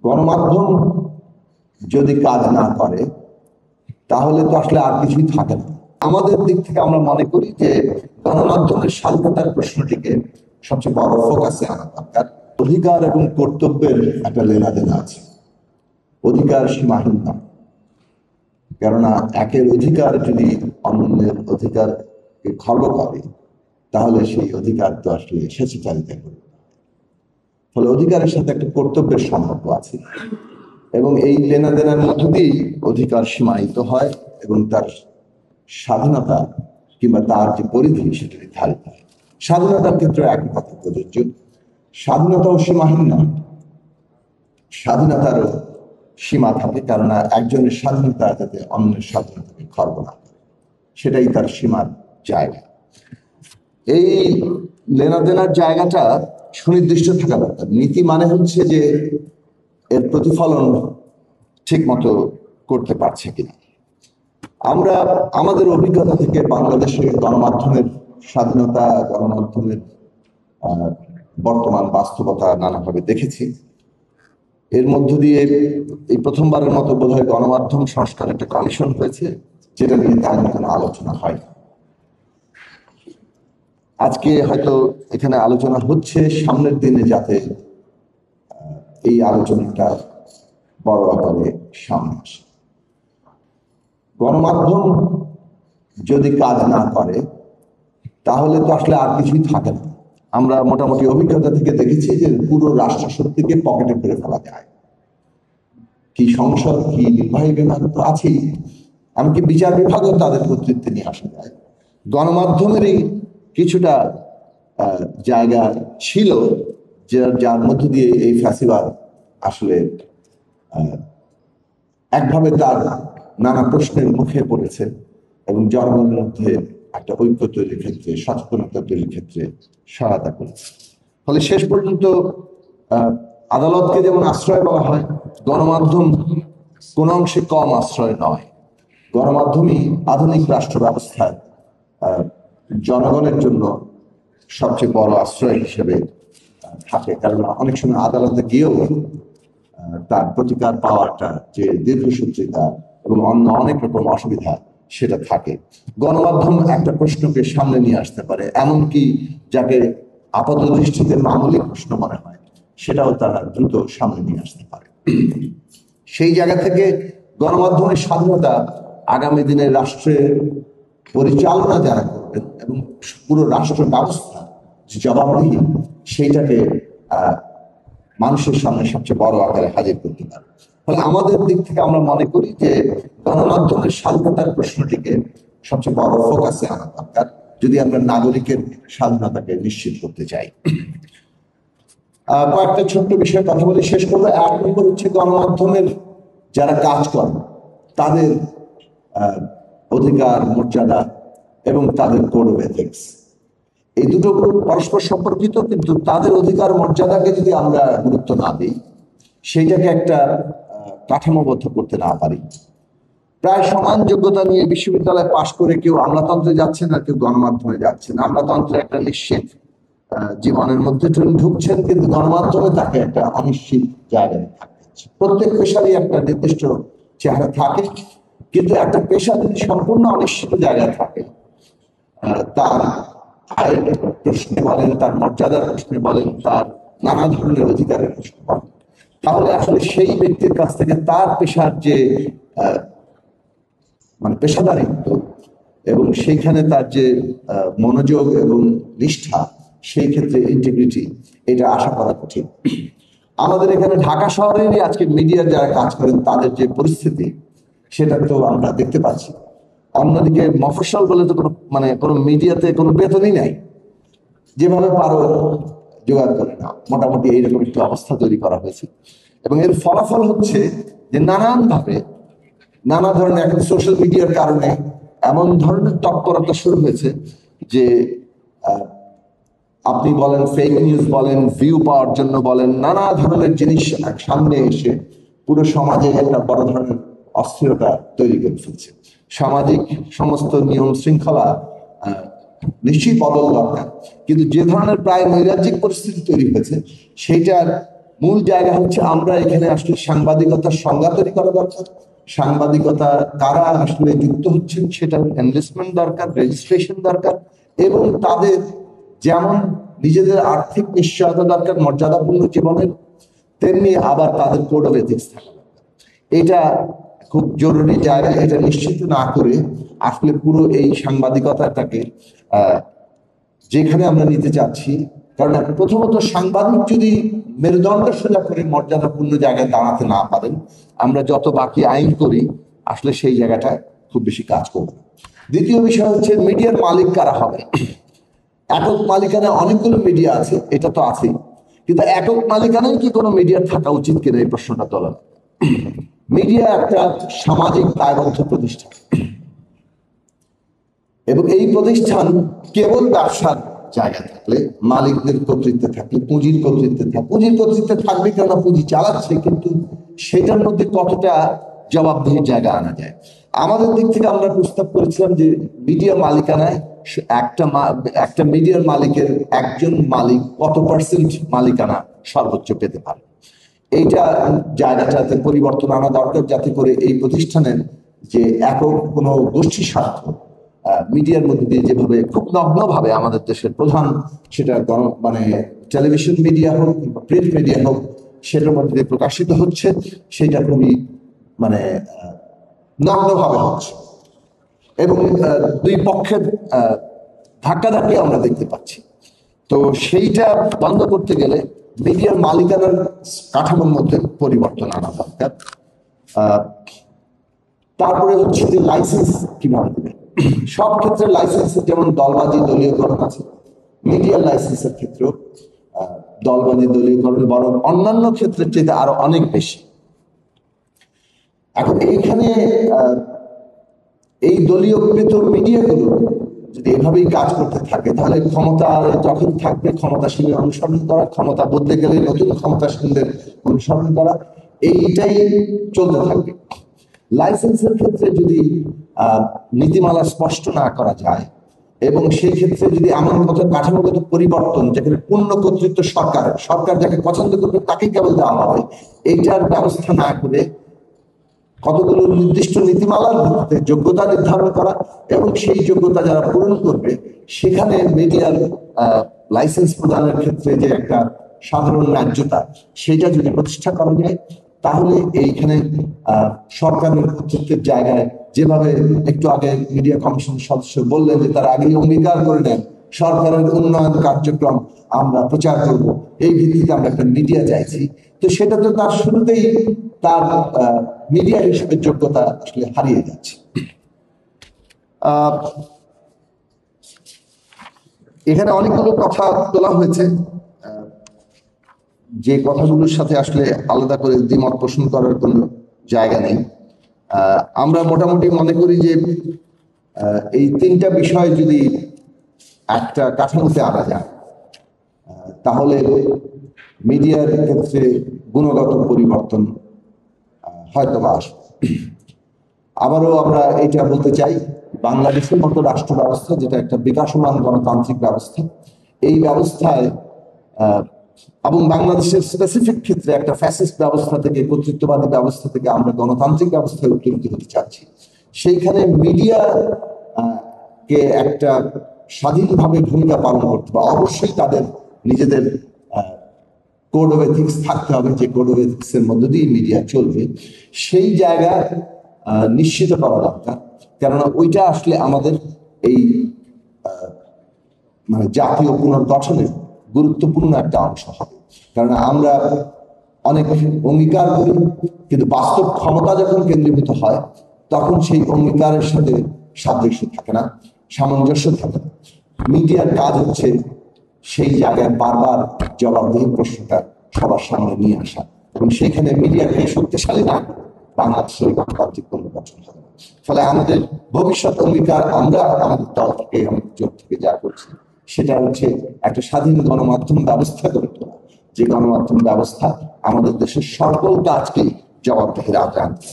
গণমাধ্যম যদি কাজ না করে তাহলে তো আসলে আর কিছুই থাকে না। আমাদের দিক থেকে আমরা মনে করি যে গণমাধ্যমের স্বাধীনতার প্রশ্নটিকে সবচেয়ে বড় ফোকাসে আনা দরকার। অধিকার এবং কর্তব্যের একটা লেনাদেনা আছে, অধিকার সীমাহীন না। কেননা একের অধিকার যদি অন্যের অধিকারকে খর্ব করে তাহলে সেই অধিকার তো আসলে স্বেচ্ছাচারিতা করবে। ফলে অধিকারের সাথে একটা কর্তব্যের সম্পর্ক আছে এবং এই লেনাদেনার মধ্য দিয়েই অধিকার সীমায়িত হয় এবং তার স্বাধীনতা কিংবা তার যে পরিধি সেটা নির্ধারিত হয়। স্বাধীনতার ক্ষেত্রে একই কথা প্রযোজ্য। স্বাধীনতাও সীমাহীন নয়, স্বাধীনতারও সীমা থাকে, কেননা একজনের স্বাধীনতা যাতে অন্যের স্বাধীনতাকে খর্ব না করে, সেটাই তার সীমার জায়গা। এই লেনাদেনার জায়গাটা সুনির্দিষ্ট থাকা দরকার। নীতি মানে হচ্ছে যে এর প্রতিফলন ঠিক মতো করতে পারছে কিনা। আমরা আমাদের অভিজ্ঞতা থেকে বাংলাদেশের গণমাধ্যমের স্বাধীনতা, গণমাধ্যমের বর্তমান বাস্তবতা নানাভাবে দেখেছি। এর মধ্য দিয়ে এই প্রথমবারের মতো বোধহয় গণমাধ্যম সংস্কার একটা কমিশন হয়েছে, যেটা নিয়ে তেমন কোনো আলোচনা হয়। আজকে হয়তো এখানে আলোচনা হচ্ছে, সামনের দিনে যাতে এই আলোচনাটা বড় আকারে সামনে আসে। গণমাধ্যম যদি কাজ না করে তাহলে তো আসলে আর কিছুই থাকে না। আমরা মোটামুটি অভিজ্ঞতা থেকে দেখেছি যে পুরো রাষ্ট্র শক্তিকে পকেটে ফেলে ফেলা যায়। কি সংসদ, কি নির্বাহী বিভাগ তো আছেই, এমনকি বিচার বিভাগও তাদের কর্তৃত্বে নিয়ে আসা যায়। গণমাধ্যমেরই কিছুটা জায়গা ছিল যার মধ্য দিয়ে এই ফ্যাসিবাদ আসলে একভাবে তার নানা প্রশ্নের মুখে পড়েছে এবং জনগণের মধ্যে একটা ঐক্য তৈরির ক্ষেত্রে, সচেতনতা তৈরির ক্ষেত্রে সহায়তা করেছে। ফলে শেষ পর্যন্ত আদালতকে যেমন আশ্রয় বলা হয়, গণমাধ্যম কোন অংশে কম আশ্রয় নয়। গণমাধ্যমই আধুনিক রাষ্ট্র ব্যবস্থায় জনগণের জন্য সবচেয়ে বড় আশ্রয় হিসেবে থাকে। কারণ অনেক সময় আদালতে গিয়েও তার প্রতিকার পাওয়াটা যে দীর্ঘসূত্রিতা এবং অন্য অনেক রকম অসুবিধা সেটা থাকে। গণমাধ্যম একটা প্রশ্নকে সামনে নিয়ে আসতে পারে, এমনকি যাকে আপাত দৃষ্টিতে মামুলি প্রশ্ন মনে হয় সেটাও তারা দ্রুত সামনে নিয়ে আসতে পারে। সেই জায়গা থেকে গণমাধ্যমের স্বাধীনতা আগামী দিনে রাষ্ট্রের পরিচালনা যারা করবেন এবং পুরো রাষ্ট্র ব্যবস্থা যে জবাবদিহি, সেইটাকে মানুষের সামনে সবচেয়ে বড় আকারে হাজির করতে পারে। ফলে আমাদের দিক থেকে আমরা মনে করি যে গণমাধ্যমের স্বাধীনতার প্রশ্নটিকে সবচেয়ে বড় ফোকাসে আনা দরকার যদি আমরা নাগরিকের স্বাধীনতাকে নিশ্চিত করতে চাই। কয়েকটা ছোট্ট বিষয়ে কথা বলে শেষ করবো। এক নম্বর হচ্ছে গণমাধ্যমের যারা কাজ করেন তাদের অধিকার, মর্যাদা এবং তাদের কোড অফ এথিক্স, এই দুটো পরস্পর সম্পর্কিত, কিন্তু তাদের অধিকার মর্যাদাকে যদি আমরা গুরুত্ব না দিই, সেইটাকে একটা কাঠামোবদ্ধ করতে না পারি। প্রায় সমান যোগ্যতা নিয়ে বিশ্ববিদ্যালয়ে পাশ করে কেউ আমলাতন্ত্রে যাচ্ছে না, কেউ গণমাধ্যমে যাচ্ছেন। আমলাতন্ত্রে একটা নিশ্চিত জীবনের মধ্যে ঢুকছেন, কিন্তু গণমাধ্যমে তাকে একটা অনিশ্চিত জায়গায় থাকছে। প্রত্যেক পেশারই একটা নির্দিষ্ট চেহারা থাকে, কিন্তু একটা পেশা যদি সম্পূর্ণ অনিশ্চিত জায়গায় থাকে, তার আয়ের প্রশ্নে বলেন, তার মর্যাদার প্রশ্নে বলেন, তার নানা ধরনের অধিকারের প্রশ্নে বলেন, তাহলে আসলে সেই ব্যক্তির কাছ থেকে তার পেশার যে মানে পেশাদারিত্ব এবং সেইখানে তার যে মনোযোগ এবং নিষ্ঠা, সেই ক্ষেত্রে ইন্টিগ্রিটি, এটা আশা করা কঠিন। আমাদের এখানে ঢাকা শহরেরই আজকে মিডিয়ার যারা কাজ করেন তাদের যে পরিস্থিতি, সেটা তো আমরা দেখতে পাচ্ছি। অন্যদিকে মফস্বল বলে তো কোনো মিডিয়াতে কোনো বেতনই নাই, যেভাবে পারো জোগাড় করে না, মোটামুটি এইরকম একটি অবস্থা তৈরি করা হয়েছে। এবং এর ফলাফল হচ্ছে যে নানানভাবে নানা ধরনের এখন সোশ্যাল মিডিয়ার কারণে এমন ধরনের তৎপরতা শুরু হয়েছে যে আপনি বলেন ফেক নিউজ বলেন, ভিউ পাওয়ার জন্য বলেন, নানা ধরনের জিনিস সামনে এসে পুরো সমাজে একটা বড় ধরনের অস্থিরতা তৈরি করে ফেলছে। সামাজিক সমস্ত নিয়ম শৃঙ্খলা নিশ্চয়ই বদল দরকার, কিন্তু যে ধরনের প্রায় নৈরাজ্যিক পরিস্থিতি তৈরি হয়েছে সেইটার মূল জায়গা হচ্ছে আমরা এখানে আসলে সাংবাদিকতার সংজ্ঞা তৈরি করা দরকার। সাংবাদিকতা কারা আসলে যুক্ত হচ্ছেন সেটা এনলিস্টমেন্ট দরকার, রেজিস্ট্রেশন দরকার, এবং তাদের যেমন নিজেদের আর্থিক নিশ্চয়তা দরকার মর্যাদাপূর্ণ জীবনের, তেমনি আবার তাদের কোড অফ এথিক্স থাকা দরকার। এটা খুব জরুরি জায়গা। এটা নিশ্চিত না করে আসলে পুরো এই সাংবাদিকতাটাকে যেখানে আমরা নিতে চাচ্ছি, কারণ প্রথমত সাংবাদিক যদি মেরুদণ্ড সোজা করে মর্যাদাপূর্ণ জায়গায় দাঁড়াতে না পারেন, আমরা যত বাকি আইন করি আসলে সেই জায়গাটা খুব বেশি কাজ করবে না। দ্বিতীয় বিষয় হচ্ছে মিডিয়ার মালিক কারা হবে। একক মালিকানায় অনেকগুলো মিডিয়া আছে, এটা তো আছেই, কিন্তু একক মালিকানায় কি কোনো মিডিয়ার থাকা উচিত কিনা এই প্রশ্নটা তোলা। মিডিয়া একটা সামাজিক দায়বদ্ধ প্রতিষ্ঠান, এবং এই প্রতিষ্ঠান কেবল ব্যবসার জায়গা থাকলে, মালিকদের কর্তৃত্বে থাকলে, পুঁজির কর্তৃত্বে থাকবে, কেননা পুঁজি চালাচ্ছে, কিন্তু সেটার মধ্যে কতটা জবাবদিহির জায়গা আনা যায়। আমাদের দিক থেকে আমরা প্রস্তাব করেছিলাম যে মিডিয়া মালিকানায় একটা মিডিয়ার মালিকের একজন মালিক কত পার্সেন্ট মালিকানা সর্বোচ্চ পেতে পারে। এইটা জায়গাটাতে পরিবর্তন আনা দরকার, যাতে করে এই প্রতিষ্ঠানের যে একক কোনো গোষ্ঠী স্বার্থ মিডিয়ার মধ্যে দিয়ে যেভাবে খুব নগ্নভাবে আমাদের দেশের প্রধান, সেটা মানে টেলিভিশন মিডিয়া হোক কিংবা প্রিন্ট মিডিয়া হোক, সেটার মধ্যে দিয়ে প্রকাশিত হচ্ছে, সেটা খুবই মানে নগ্নভাবে হচ্ছে, এবং দুই পক্ষের ধাক্কাধাক্কি আমরা দেখতে পাচ্ছি। তো সেইটা বন্ধ করতে গেলে মিডিয়ার মালিকানার কাঠামোর মধ্যে পরিবর্তন আনা দরকার। তারপরে হচ্ছে যে লাইসেন্স কিভাবে দেবে। সব ক্ষেত্রে লাইসেন্সের যেমন দলবাজি দলীয়করণ আছে, মিডিয়ার লাইসেন্সের ক্ষেত্রেও দলবাজি দলীয়করণ বরং অন্যান্য ক্ষেত্রের চেয়ে আরো অনেক বেশি। এখন এইখানে এই দলীয়কৃত মিডিয়াগুলো যদি এভাবেই কাজ করতে থাকে, তাহলে ক্ষমতা যখন থাকবে ক্ষমতাসীনের অনুসরণ করা, ক্ষমতা বদলে গেলে নতুন ক্ষমতাসীনদের অনুসরণ করা, এইটাই চলতে থাকবে। লাইসেন্সের ক্ষেত্রে যদি নীতিমালা স্পষ্ট না করা যায়, এবং সেই ক্ষেত্রে যদি আমার মতো কাঠামোগত পরিবর্তন, যেখানে পূর্ণ কর্তৃত্ব সরকার যাকে পছন্দ করবে তাকেই কেবল দেওয়া হবে, এইটার ব্যবস্থা না করে কতগুলো নির্দিষ্ট নীতিমালার ভিত্তিতে যোগ্যতা নির্ধারণ করা, এবং সেই যোগ্যতা যারা পূরণ করবে সেখানে মিডিয়ার লাইসেন্স প্রদানের ক্ষেত্রে যে একটা সাধারণ ন্যায্যতা, সেটা যদি প্রতিষ্ঠা করা যায়, তাহলে এইখানে সরকারের কর্তৃত্বের জায়গায়, যেভাবে একটু আগে মিডিয়া কমিশন সদস্য বললেন যে তারা আগেই অঙ্গীকার করে নেন সরকারের উন্নয়ন কার্যক্রম আমরা প্রচার করব, এই ভিত্তিতে আমরা একটা মিডিয়া চাইছি, তো সেটা তো তার শুরুতেই তার মিডিয়া হিসেবে যোগ্যতা আসলে হারিয়ে যাচ্ছে। এখানে অনেকগুলো কথা তোলা হয়েছে, যে কথাগুলোর সাথে আসলে আলাদা করে দ্বিমত পোষণ করার কোনো জায়গা নেই। আমরা মোটামুটি মনে করি যে এই তিনটা বিষয় যদি একটা কাঠামোতে আনা যায়, তাহলে মিডিয়ার ক্ষেত্রে গুণগত পরিবর্তন হয়তো বা আসবে। আবারও আমরা এটা বলতে চাই, বাংলাদেশের মতো রাষ্ট্র ব্যবস্থা, যেটা একটা বিকাশমান গণতান্ত্রিক ব্যবস্থা, এই ব্যবস্থায় এবং বাংলাদেশের স্পেসিফিক ক্ষেত্রে একটা ফ্যাসিস্ট ব্যবস্থা থেকে, কর্তৃত্ববাদী ব্যবস্থা থেকে আমরা গণতান্ত্রিক ব্যবস্থায় উত্তোলিত হতে চাচ্ছি। সেইখানে মিডিয়া কে একটা স্বাধীনভাবে ভূমিকা পালন করতে হবে। অবশ্যই তাদের নিজেদের কোড অফ এথিক্স থাকতে হবে, যে কোড অফ এথিক্স এর মধ্যে দিয়ে মিডিয়া চলবে, সেই জায়গা নিশ্চিত করা দরকার। কেননা ওইটা আসলে আমাদের এই মানে জাতীয় পুনর্গঠনের গুরুত্বপূর্ণ একটা অংশ হবে। কারণ আমরা অনেক অঙ্গীকার করি, কিন্তু বাস্তব ক্ষমতা যখন কেন্দ্রীভূত হয়, তখন সেই অঙ্গীকারের সাথে সাদৃশ্য থাকে না, সামঞ্জস্য থাকে না। মিডিয়ার কাজ হচ্ছে সেই জায়গায় বারবার জবাবদিহির প্রশ্নটা সবার সামনে নিয়ে আসা, এবং সেখানে মিডিয়াকে শক্তিশালী না বাংলাদেশের গণতান্ত্রিক পুনর্গঠন হবে। ফলে আমাদের ভবিষ্যৎ অঙ্গীকার আমরা আমাদের দল থেকে, আমাদের জোট থেকে যা করছি, সেটা হচ্ছে একটা স্বাধীন গণমাধ্যম ব্যবস্থা গড়ে তোলা, যে গণমাধ্যম ব্যবস্থা আমাদের দেশের সকল কাজকে জবাবদিহির আওতায় আনবে।